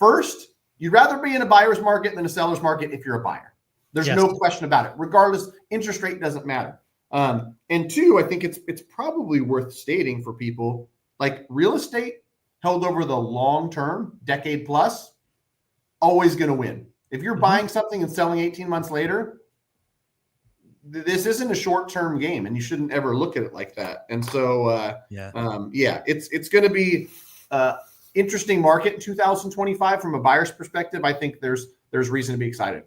first, you'd rather be in a buyer's market than a seller's market if you're a buyer. There's no question about it. Regardless, interest rate doesn't matter. And two, I think it's probably worth stating for people, like real estate held over the long term, decade plus, always going to win. If you're buying something and selling 18 months later, this isn't a short-term game, and you shouldn't ever look at it like that. And so, it's going to be interesting market in 2025 from a buyer's perspective. I think there's reason to be excited.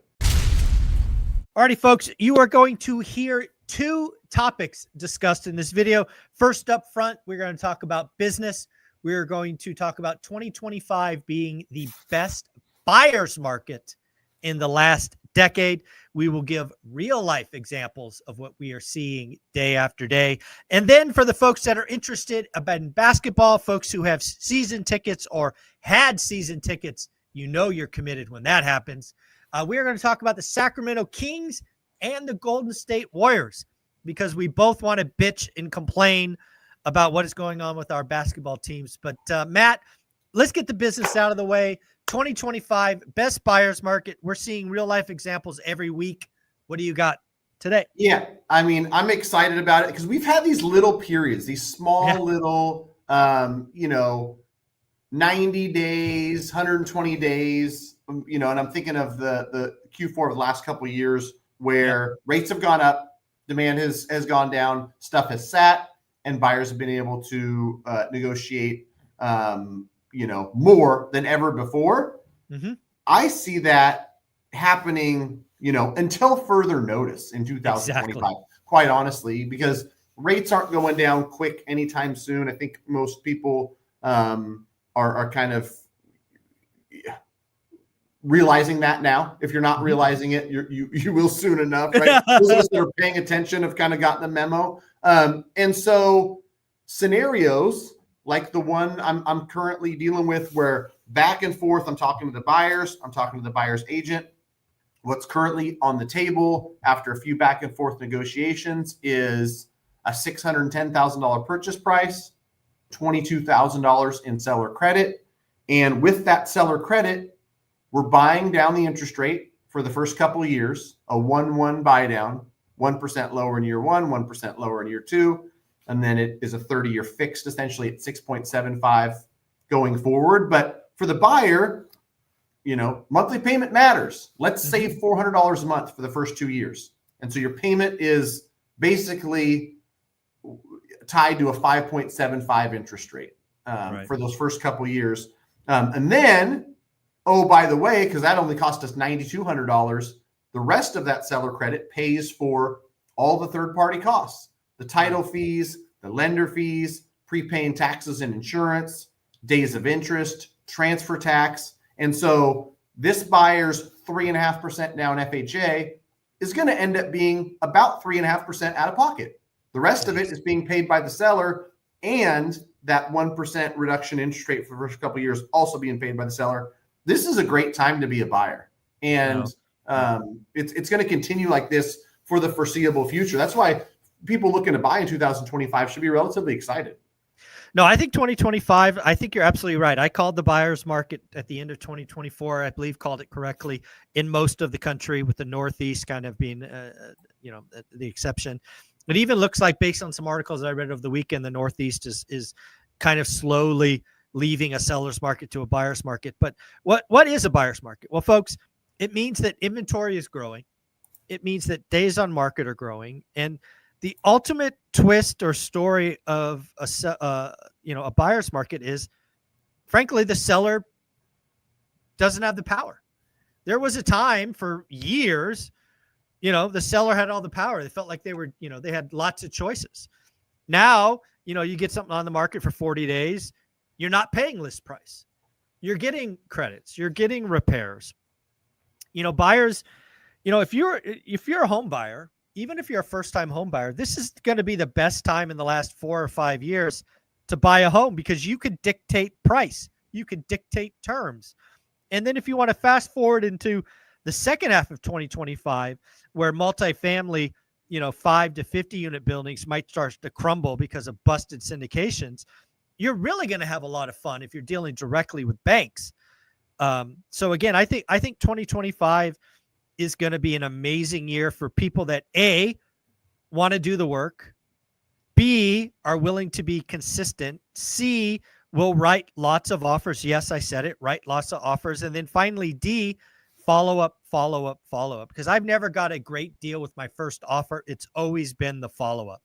Alrighty, folks, you are going to hear two topics discussed in this video. First up front, we're going to talk about business. We're going to talk about 2025 being the best buyer's market in the last decade. We will give real life examples of what we are seeing day after day. And then for the folks that are interested in basketball, folks who have season tickets or had season tickets, you know you're committed when that happens. We're going to talk about the Sacramento Kings and the Golden State Warriors, because we both want to bitch and complain about what is going on with our basketball teams. But Matt, let's get the business out of the way. 2025 best buyer's market. We're seeing real life examples every week. What do you got today? Yeah, I mean, I'm excited about it because we've had these little periods, these small little, 90 days, 120 days, and I'm thinking of the Q4 of the last couple of years where rates have gone up, demand has gone down, stuff has sat, and buyers have been able to negotiate, more than ever before. I see that happening, until further notice in 2025, quite honestly, because rates aren't going down quick anytime soon. I think most people are kind of realizing that now. If you're not realizing it, you will soon enough, right? Those of us that are paying attention have kind of gotten the memo. And so scenarios like the one I'm currently dealing with, where back and forth, I'm talking to the buyers, I'm talking to the buyer's agent. What's currently on the table after a few back and forth negotiations is a $610,000 purchase price, $22,000 in seller credit. And with that seller credit, we're buying down the interest rate for the first couple of years, a 1-1 buy down, 1% lower in year one, 1% lower in year two. And then it is a 30-year fixed, essentially at 6.75 going forward. But for the buyer, monthly payment matters. Let's save $400 a month for the first 2 years. And so your payment is basically tied to a 5.75 interest rate for those first couple of years. And then, by the way, because that only cost us $9,200, the rest of that seller credit pays for all the third-party costs, the title fees, the lender fees, prepaying taxes and insurance, days of interest, transfer tax. And so this buyer's 3.5% down FHA is going to end up being about 3.5% out of pocket. The rest of it is being paid by the seller, and that 1% reduction in interest rate for the first couple of years also being paid by the seller. This is a great time to be a buyer. And it's going to continue like this for the foreseeable future. That's why people looking to buy in 2025 should be relatively excited. No, I think 2025, I think you're absolutely right. I called the buyer's market at the end of 2024, I believe called it correctly, in most of the country, with the Northeast kind of being, the exception. It even looks like, based on some articles that I read over the weekend, the Northeast is kind of slowly leaving a seller's market to a buyer's market. But what is a buyer's market? Well, folks, it means that inventory is growing. It means that days on market are growing. And the ultimate twist or story of a buyer's market is, frankly, the seller doesn't have the power. There was a time for years, the seller had all the power. They felt like they were, they had lots of choices. Now, you get something on the market for 40 days, you're not paying list price. You're getting credits. You're getting repairs. Buyers, if you're a home buyer, even if you're a first-time home buyer, this is going to be the best time in the last 4 or 5 years to buy a home, because you could dictate price. You could dictate terms. And then if you want to fast forward into the second half of 2025, where multifamily, 5 to 50 unit buildings might start to crumble because of busted syndications, you're really going to have a lot of fun if you're dealing directly with banks. So again, I think 2025 is going to be an amazing year for people that A, want to do the work, B, are willing to be consistent, C, will write lots of offers. Yes, I said it, write lots of offers. And then finally, D, follow up. Because I've never got a great deal with my first offer. It's always been the follow-up.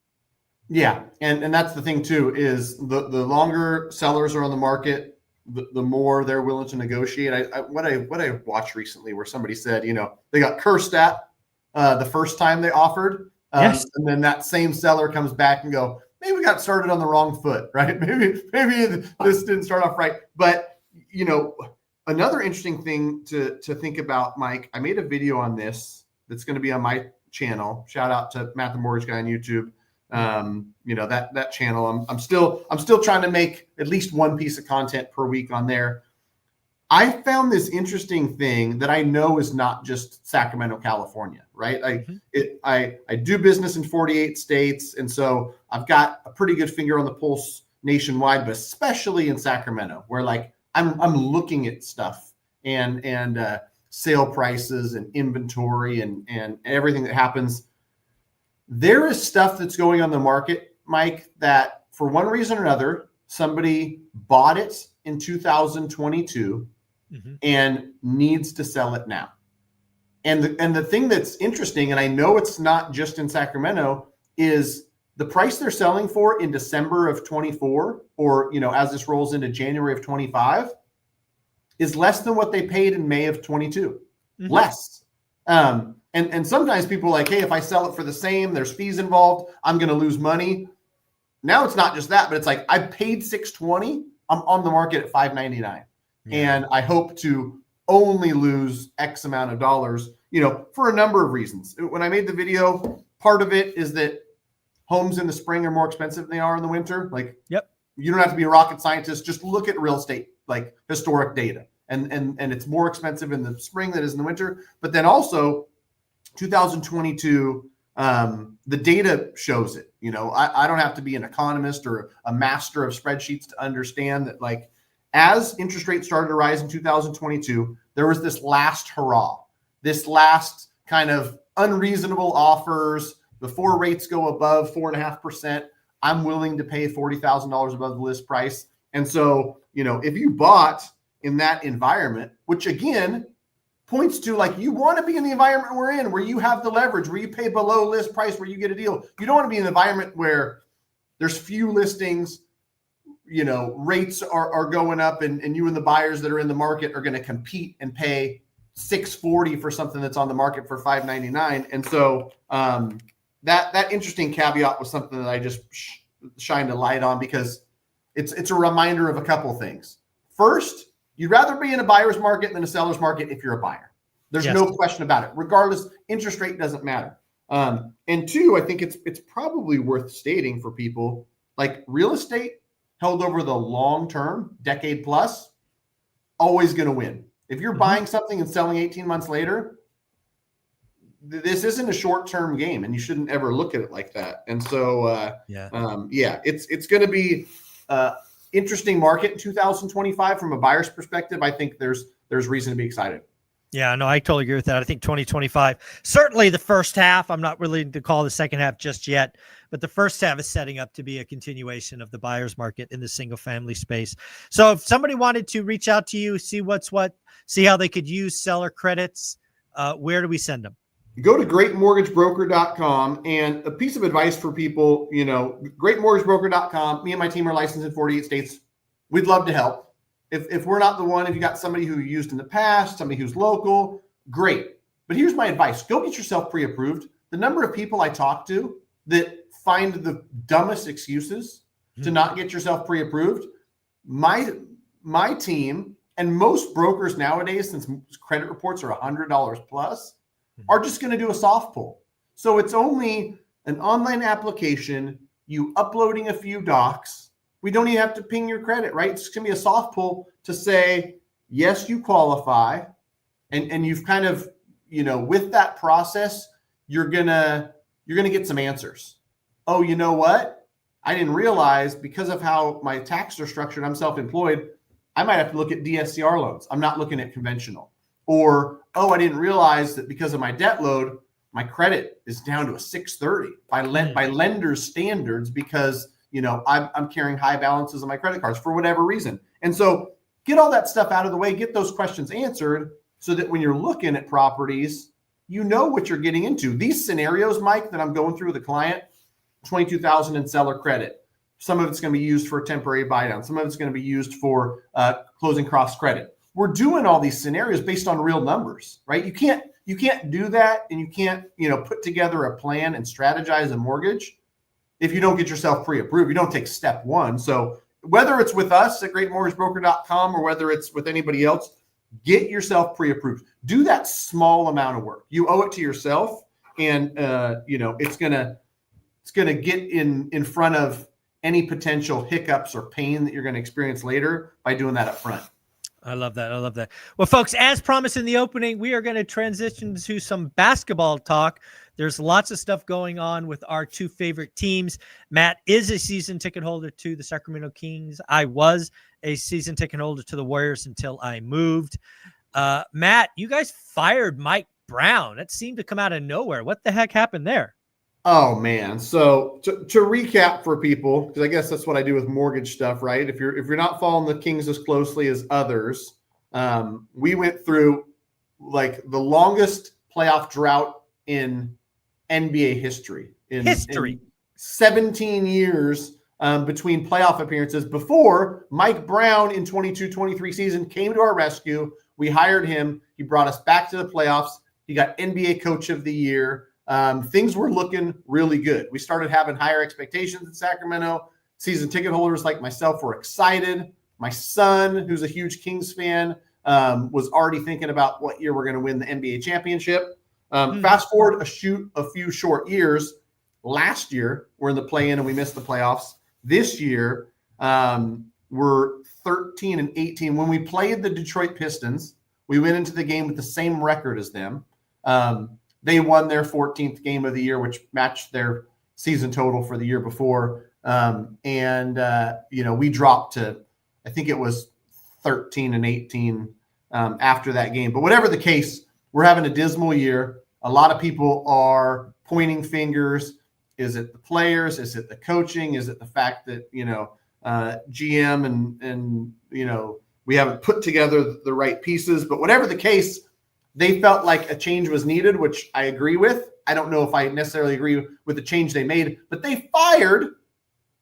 Yeah. And that's the thing too, is the longer sellers are on the market, the more they're willing to negotiate. What I watched recently where somebody said, they got cursed at the first time they offered. Yes. And then that same seller comes back and go, maybe we got started on the wrong foot, right? Maybe this didn't start off right. But, another interesting thing to think about, Mike, I made a video on this that's going to be on my channel. Shout out to Matt the Mortgage Guy on YouTube. That channel. I'm still trying to make at least one piece of content per week on there. I found this interesting thing that I know is not just Sacramento, California, right? I do business in 48 states, and so I've got a pretty good finger on the pulse nationwide, but especially in Sacramento, where like I'm looking at stuff and sale prices and inventory and everything that happens. There is stuff that's going on the market, Mike, that for one reason or another, somebody bought it in 2022 and needs to sell it now. And the thing that's interesting, and I know it's not just in Sacramento, is the price they're selling for in December of 24, or as this rolls into January of 25, is less than what they paid in May of 22. Less. And sometimes people are like, hey, if I sell it for the same, there's fees involved, I'm going to lose money. Now it's not just that, but it's like I paid $620, I'm on the market at $599. And I hope to only lose X amount of dollars, for a number of reasons. When I made the video, part of it is that homes in the spring are more expensive than they are in the winter. Like, you don't have to be a rocket scientist. Just look at real estate, like historic data. And it's more expensive in the spring than it is in the winter. But then also 2022, the data shows it. I don't have to be an economist or a master of spreadsheets to understand that, like, as interest rates started to rise in 2022, there was this last hurrah, this last kind of unreasonable offers before rates go above 4.5%. I'm willing to pay $40,000 above the list price. And so, if you bought in that environment, which again points to, like, you want to be in the environment we're in, where you have the leverage, where you pay below list price, where you get a deal. You don't want to be in an environment where there's few listings, rates are going up, and you and the buyers that are in the market are going to compete and pay $640 for something that's on the market for $599. And so that interesting caveat was something that I just shined a light on, because it's a reminder of a couple things. First, you'd rather be in a buyer's market than a seller's market if you're a buyer. There's no question about it. Regardless, interest rate doesn't matter. And two, I think it's probably worth stating for people, like, real estate held over the long term, decade plus, always going to win. If you're buying something and selling 18 months later, this isn't a short-term game, and you shouldn't ever look at it like that. And so, it's going to be interesting market in 2025 from a buyer's perspective. I think there's reason to be excited. Yeah, no, I totally agree with that. I think 2025, certainly the first half, I'm not willing to call the second half just yet, but the first half is setting up to be a continuation of the buyer's market in the single family space. So if somebody wanted to reach out to you, see what's what, see how they could use seller credits, where do we send them? Go to greatmortgagebroker.com, and a piece of advice for people, greatmortgagebroker.com. Me and my team are licensed in 48 states. We'd love to help. If we're not the one, if you got somebody who you used in the past, somebody who's local, great. But here's my advice. Go get yourself pre-approved. The number of people I talk to that find the dumbest excuses to not get yourself pre-approved, my team and most brokers nowadays, since credit reports are $100 plus, are just going to do a soft pull. So it's only an online application, you uploading a few docs. We don't even have to ping your credit, right? It's going to be a soft pull to say, yes, you qualify. And you've kind of, with that process, you're going to get some answers. Oh, you know what? I didn't realize, because of how my taxes are structured, I'm self-employed. I might have to look at DSCR loans. I'm not looking at conventional. Or, oh, I didn't realize that because of my debt load, my credit is down to a 630 by lenders' standards because, I'm carrying high balances on my credit cards for whatever reason. And so get all that stuff out of the way, get those questions answered so that when you're looking at properties, you know what you're getting into. These scenarios, Mike, that I'm going through with a client, $22,000 in seller credit. Some of it's going to be used for a temporary buy down. Some of it's going to be used for closing cross credit. We're doing all these scenarios based on real numbers, right? You can't do that, and you can't, put together a plan and strategize a mortgage if you don't get yourself pre-approved. You don't take step one. So whether it's with us at greatmortgagebroker.com or whether it's with anybody else, get yourself pre-approved. Do that small amount of work. You owe it to yourself, and it's gonna get in front of any potential hiccups or pain that you're going to experience later by doing that up front. I love that. I love that. Well, folks, as promised in the opening, we are going to transition to some basketball talk. There's lots of stuff going on with our two favorite teams. Matt is a season ticket holder to the Sacramento Kings. I was a season ticket holder to the Warriors until I moved. Matt, you guys fired Mike Brown. That seemed to come out of nowhere. What the heck happened there? Oh man. So to recap for people, because I guess that's what I do with mortgage stuff, right? If you're not following the Kings as closely as others, we went through like the longest playoff drought in NBA history. In 17 years between playoff appearances before Mike Brown in 22-23 season came to our rescue. We hired him. He brought us back to the playoffs. He got NBA Coach of the Year. Things were looking really good. We started having higher expectations in Sacramento. Season ticket holders like myself were excited. My son, who's a huge Kings fan, was already thinking about what year we're going to win the NBA championship. Fast forward a few short years. Last year, we're in the play-in and we missed the playoffs. This year, we're 13-18. When we played the Detroit Pistons, we went into the game with the same record as them. They won their 14th game of the year, which matched their season total for the year before. We dropped to, I think it was 13-18 after that game. But whatever the case, we're having a dismal year. A lot of people are pointing fingers. Is it the players? Is it the coaching? Is it the fact that, GM and we haven't put together the right pieces? But whatever the case, they felt like a change was needed, which I agree with. I don't know if I necessarily agree with the change they made, but they fired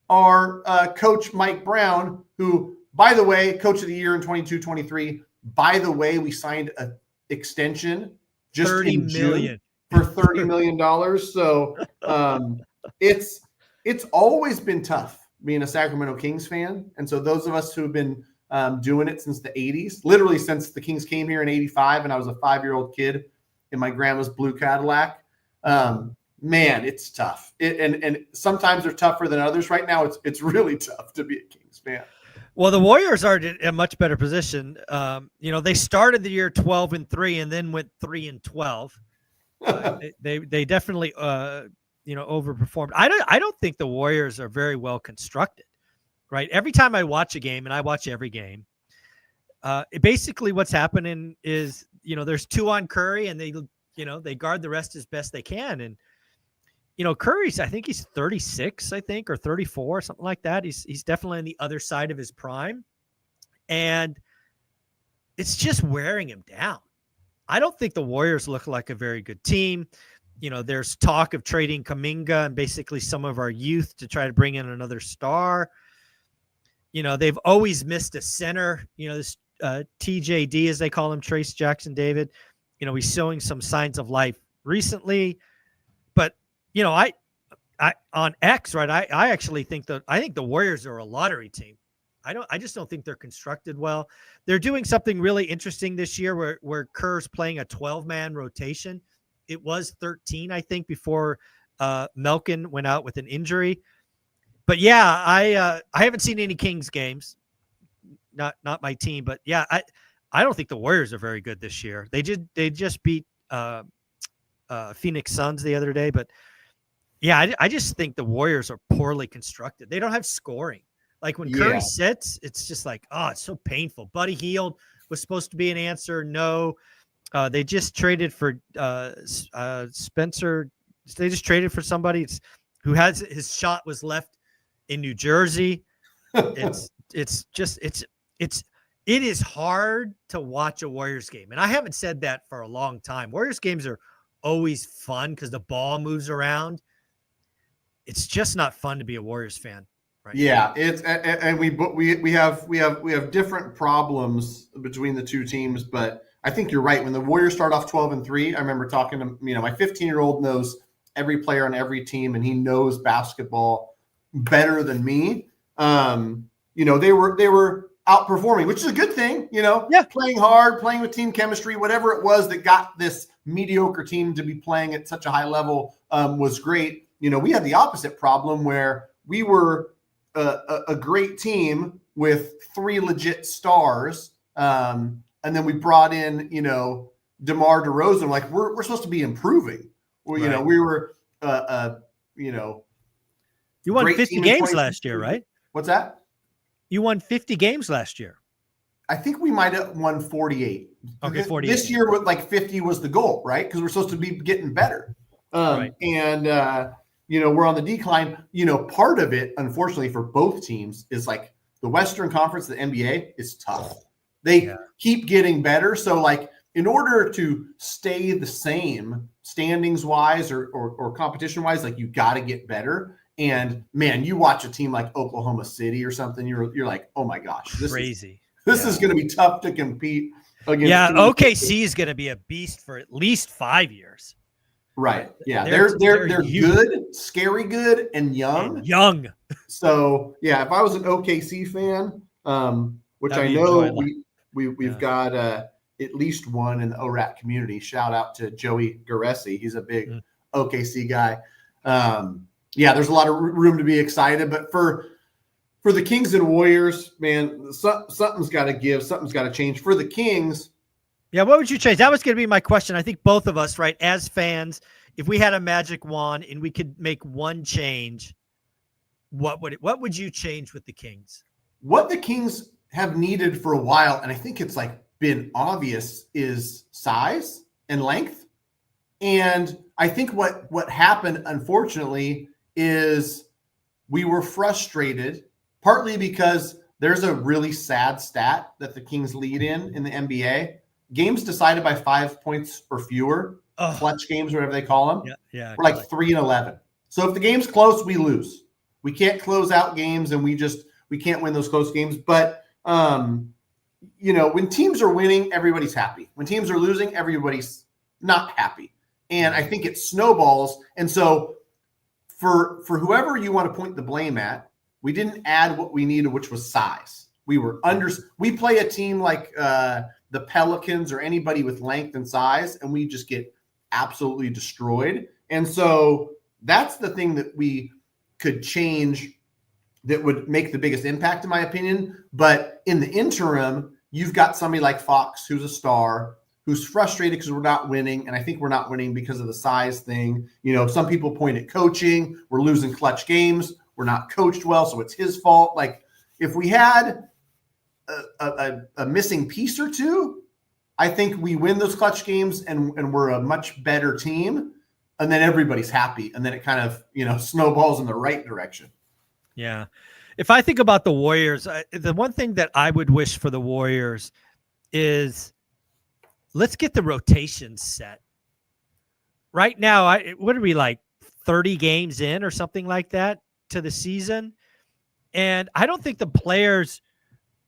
our coach, Mike Brown, who, by the way, coach of the year in 22-23. By the way, we signed an extension just in June for $30 million. So it's always been tough being a Sacramento Kings fan. And so those of us who have been doing it since the 80s, literally since the Kings came here in 85 and I was a 5-year-old kid in my grandma's blue Cadillac. Man, it's tough. And sometimes they're tougher than others. Right now, it's really tough to be a Kings fan. Well, the Warriors are in a much better position. They started the year 12-3 and then went 3-12. They definitely overperformed. I don't think the Warriors are very well constructed. Right. Every time I watch a game, and I watch every game, basically what's happening is, there's two on Curry and they guard the rest as best they can. And, Curry's, I think he's 36, or 34, something like that. He's definitely on the other side of his prime. And it's just wearing him down. I don't think the Warriors look like a very good team. There's talk of trading Kuminga and basically some of our youth to try to bring in another star. They've always missed a center, this TJD, as they call him, Trace Jackson David. He's showing some signs of life recently. But, I on X, right, I actually think I think the Warriors are a lottery team. I just don't think they're constructed well. They're doing something really interesting this year where Kerr's playing a 12-man rotation. It was 13, I think, before Melkin went out with an injury. But yeah, I haven't seen any Kings games, not my team. But yeah, I don't think the Warriors are very good this year. They just beat Phoenix Suns the other day. But yeah, I just think the Warriors are poorly constructed. They don't have scoring. Like when Curry sits, it's just like, oh, it's so painful. Buddy Hield was supposed to be an answer. No, they just traded for Spencer. They just traded for somebody who has his shot was left in New Jersey. It is hard to watch a Warriors game. And I haven't said that for a long time. Warriors games are always fun because the ball moves around. It's just not fun to be a Warriors fan. Right. Yeah, it's and we have different problems between the two teams, but I think you're right. When the Warriors start off 12-3, I remember talking to my 15-year-old knows every player on every team, and he knows basketball better than me. They were outperforming, which is a good thing. Playing hard, playing with team chemistry, whatever it was that got this mediocre team to be playing at such a high level was great. We had the opposite problem where we were a great team with 3 legit stars. And then we brought in, DeMar DeRozan. Like we're supposed to be improving. Well, right. We were, you won 50 games last year, right? What's that? You won 50 games last year. I think we might have won 48. Okay, 48. This year, with 50 was the goal, right? Because we're supposed to be getting better. Right. And, we're on the decline. Part of it, unfortunately, for both teams is the Western Conference, the NBA, is tough. They keep getting better. So, in order to stay the same standings-wise or competition-wise, you got to get better. And, man, you watch a team like Oklahoma City or something, you're like, oh, my gosh. This crazy. This is going to be tough to compete against. Yeah, OKC is going to be a beast for at least 5 years. Right. Yeah. They're good, scary good, and young. So yeah, if I was an OKC fan, which I know we've got at least one in the ORaaT community. Shout out to Joey Garesi. He's a big OKC guy. There's a lot of room to be excited, but for the Kings and Warriors, man, something's got to give. Something's got to change for the Kings. Yeah, what would you change? That was going to be my question. I think both of us, right, as fans, if we had a magic wand and we could make one change, what would you change with the Kings? What the Kings have needed for a while, and I think it's been obvious, is size and length. And I think what happened, unfortunately, is we were frustrated, partly because there's a really sad stat that the Kings lead in the NBA. Games decided by 5 points or fewer, clutch games, whatever they call them. Yeah. We're 3-11. So if the game's close, we lose. We can't close out games, and we can't win those close games. But when teams are winning, everybody's happy. When teams are losing, everybody's not happy. And I think it snowballs. And so for whoever you want to point the blame at, we didn't add what we needed, which was size. We play a team like the Pelicans or anybody with length and size, and we just get absolutely destroyed. And so that's the thing that we could change that would make the biggest impact, in my opinion. But in the interim, you've got somebody like Fox, who's a star, who's frustrated because we're not winning. And I think we're not winning because of the size thing. Some people point at coaching. We're losing clutch games. We're not coached well, so it's his fault. If we had a missing piece or two, I think we win those clutch games and we're a much better team. And then everybody's happy. And then it kind of, snowballs in the right direction. Yeah. If I think about the Warriors, the one thing that I would wish for the Warriors is let's get the rotation set. Right now, what are we 30 games in or something like that to the season? And I don't think the players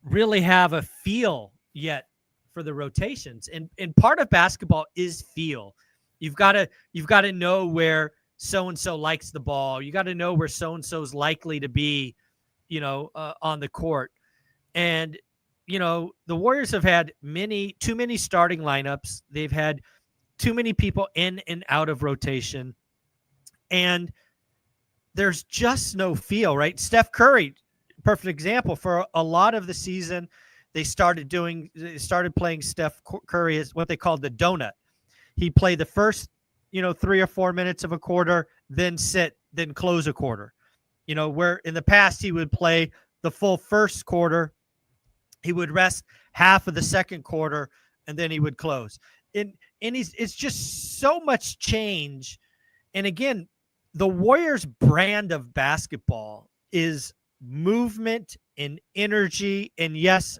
really have a feel yet for the rotations. And part of basketball is feel. You've got to know where so-and-so likes the ball. You got to know where so-and-so is likely to be, on the court. And, the Warriors have had too many starting lineups. They've had too many people in and out of rotation. And there's just no feel, right? Steph Curry, perfect example. For a lot of the season, they started playing Steph Curry as what they called the donut. He played the first, 3 or 4 minutes of a quarter, then sit, then close a quarter. Where in the past he would play the full first quarter. He would rest half of the second quarter, and then he would close. And it's just so much change. And again, the Warriors' brand of basketball is movement and energy. And yes,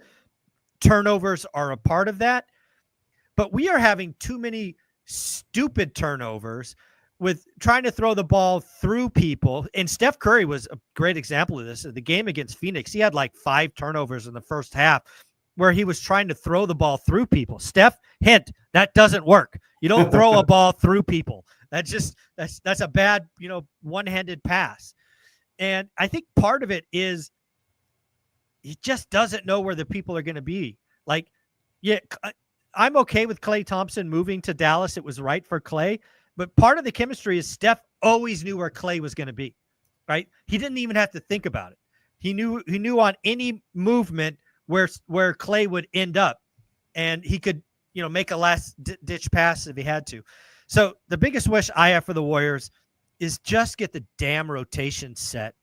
turnovers are a part of that. But we are having too many stupid turnovers with trying to throw the ball through people. And Steph Curry was a great example of this. The game against Phoenix, he had like 5 turnovers in the first half where he was trying to throw the ball through people. Steph, hint, that doesn't work. You don't throw a ball through people. That's a bad, one-handed pass. And I think part of it is he just doesn't know where the people are going to be. Like, yeah, I'm okay with Klay Thompson moving to Dallas. It was right for Klay. But part of the chemistry is Steph always knew where Klay was going to be, right? He didn't even have to think about it. He knew on any movement where Klay would end up, and he could, make a last ditch pass if he had to. So the biggest wish I have for the Warriors is just get the damn rotation set.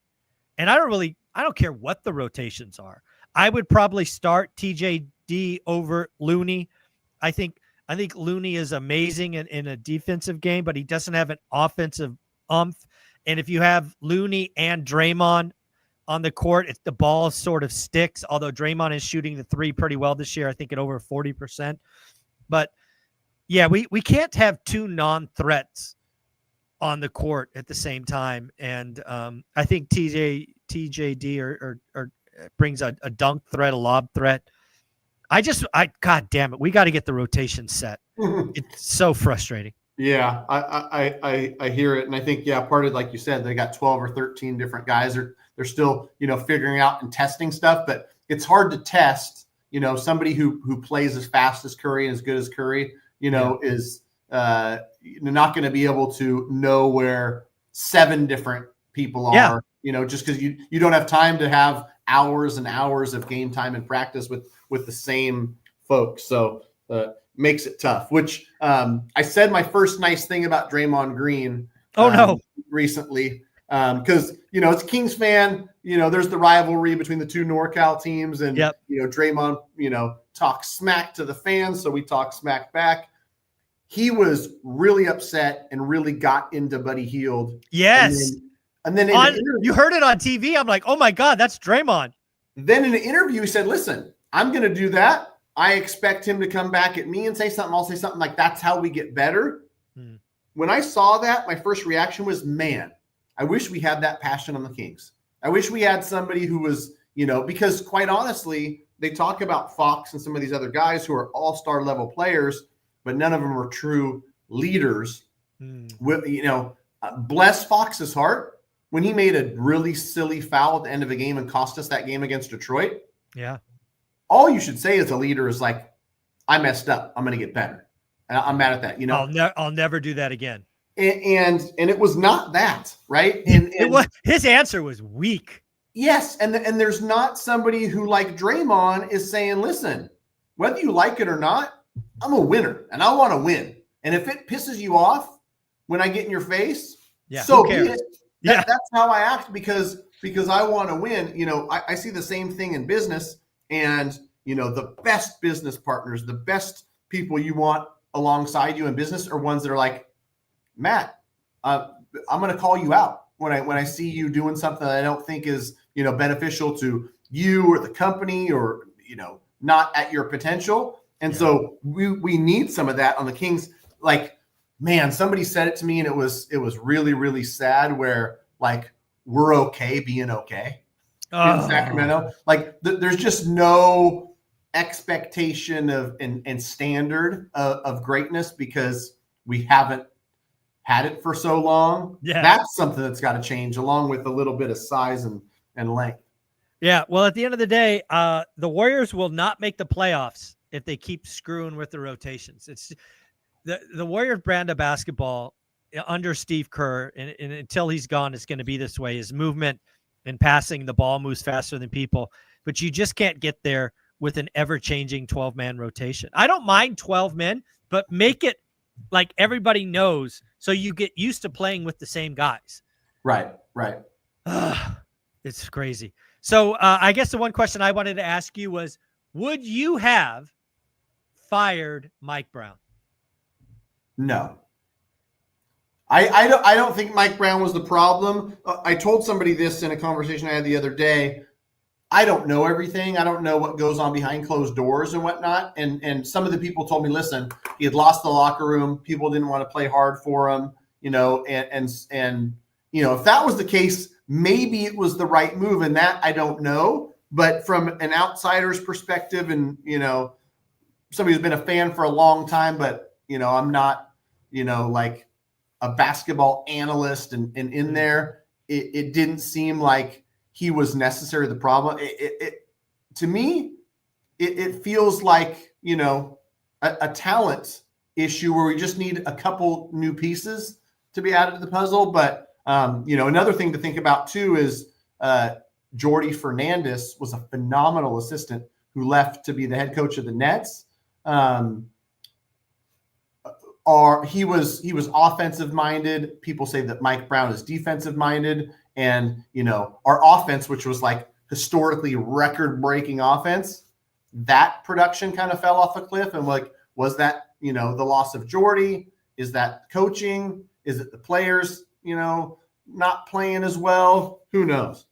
And I don't care what the rotations are. I would probably start TJD over Looney. I think Looney is amazing in a defensive game, but he doesn't have an offensive umph. And if you have Looney and Draymond on the court, the ball sort of sticks, although Draymond is shooting the 3 pretty well this year, I think at over 40%. But, yeah, we can't have 2 non-threats on the court at the same time. And I think TJD or brings a dunk threat, a lob threat. God damn it, we got to get the rotation set. It's so frustrating. Yeah, I hear it, and I think part of, like you said, they got 12 or 13 different guys. They're still figuring out and testing stuff, but it's hard to test. Somebody who plays as fast as Curry and as good as Curry, is not going to be able to know where 7 different people are. Just because you don't have time to have hours and hours of game time and practice with the same folks. So makes it tough, which I said my first nice thing about Draymond Green recently because, as a Kings fan, there's the rivalry between the 2 NorCal teams and, Draymond, talks smack to the fans. So we talk smack back. He was really upset and really got into Buddy Hield. Yes. And then you heard it on TV. I'm like, oh my God, that's Draymond. Then in an interview, he said, listen, I'm going to do that. I expect him to come back at me and say something. I'll say something like, that's how we get better. When I saw that, my first reaction was, man, I wish we had that passion on the Kings. I wish we had somebody who was, because quite honestly, they talk about Fox and some of these other guys who are all-star level players, but none of them are true leaders. Bless Fox's heart when he made a really silly foul at the end of a game and cost us that game against Detroit. Yeah. All you should say as a leader is like, I messed up. I'm going to get better. And I'm mad at that. I'll never do that again. And it was not that, right? And his answer was weak. Yes. And there's not somebody who, like Draymond, is saying, listen, whether you like it or not, I'm a winner and I want to win. And if it pisses you off when I get in your face, so be it. That's how I act because I want to win. I see the same thing in business, and the best business partners, the best people you want alongside you in business are ones that are like, Matt, I'm going to call you out when I see you doing something that I don't think is beneficial to you or the company or not at your potential. And so we need some of that on the Kings. Like, man, somebody said it to me, and it was really, really sad where, like, we're okay being okay in Sacramento. Like, there's just no expectation of and standard of greatness because we haven't had it for so long. Yeah. That's something that's got to change, along with a little bit of size and length. Yeah, well, at the end of the day, the Warriors will not make the playoffs if they keep screwing with the rotations. It's the Warriors brand of basketball under Steve Kerr, and until he's gone, it's going to be this way. His movement and passing the ball moves faster than people, but you just can't get there with an ever-changing 12-man rotation. I don't mind 12 men, but make it like everybody knows so you get used to playing with the same guys. Right. It's crazy. So I guess the one question I wanted to ask you was, would you have fired Mike Brown? No. I don't think Mike Brown was the problem. I told somebody this in a conversation I had the other day. I don't know everything. I don't know what goes on behind closed doors and whatnot. And some of the people told me, listen, he had lost the locker room. People didn't want to play hard for him, and if that was the case, maybe it was the right move. And that I don't know. But from an outsider's perspective, and somebody who's been a fan for a long time, but I'm not, like a basketball analyst and in there, it didn't seem like he was necessarily the problem. To me, it feels like, a talent issue where we just need a couple new pieces to be added to the puzzle. But, another thing to think about too is Jordy Fernandez was a phenomenal assistant who left to be the head coach of the Nets. He was offensive minded. People say that Mike Brown is defensive minded, and our offense, which was like historically record breaking offense, that production kind of fell off a cliff. And was that the loss of Jordy? Is that coaching? Is it the players not playing as well? Who knows?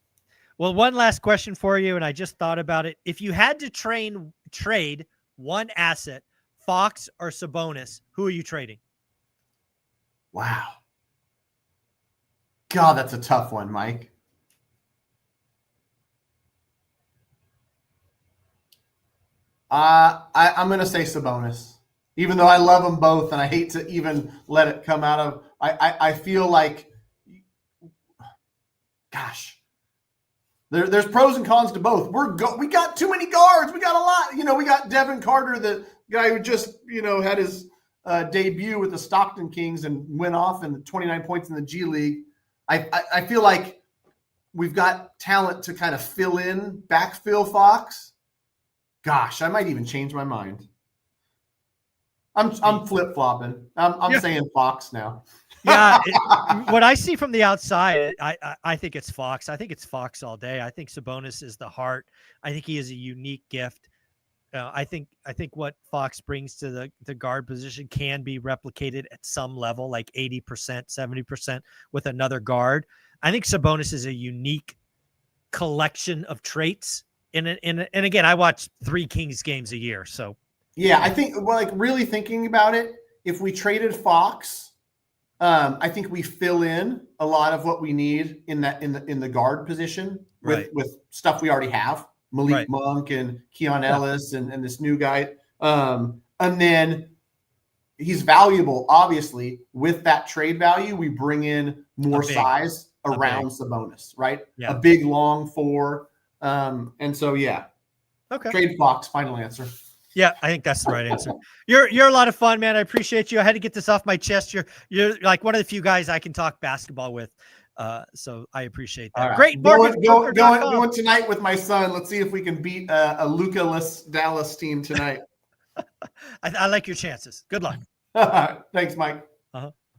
Well, one last question for you, and I just thought about it. If you had to trade one asset, Fox or Sabonis, who are you trading? Wow. God, that's a tough one, Mike. I'm going to say Sabonis, even though I love them both, and I hate to even let it come out of. I feel like, gosh, there's pros and cons to both. We got too many guards. We got a lot. We got Devin Carter, the guy who just had his debut with the Stockton Kings and went off in 29 points in the G League. I feel like we've got talent to kind of backfill Fox. Gosh, I might even change my mind. I'm flip-flopping. I'm saying Fox now. Yeah, what I see from the outside, I think it's Fox. I think it's Fox all day. I think Sabonis is the heart. I think he is a unique gift. I think what Fox brings to the guard position can be replicated at some level, like 80%, 70% with another guard. I think Sabonis is a unique collection of traits. And again, I watch 3 Kings games a year. So yeah, I think really thinking about it, if we traded Fox, I think we fill in a lot of what we need in the guard position with stuff we already have. Malik Monk and Keon Ellis and this new guy. And then he's valuable, obviously. With that trade value, we bring in more size around Sabonis, right? Yeah. A big, long 4. And so, yeah. Okay. Trade Fox, final answer. Yeah, I think that's the right answer. You're a lot of fun, man. I appreciate you. I had to get this off my chest. You're like one of the few guys I can talk basketball with. So I appreciate that. Right. Great. Going tonight with my son. Let's see if we can beat a Luka-less Dallas team tonight. I like your chances. Good luck. Thanks, Mike. Uh-huh.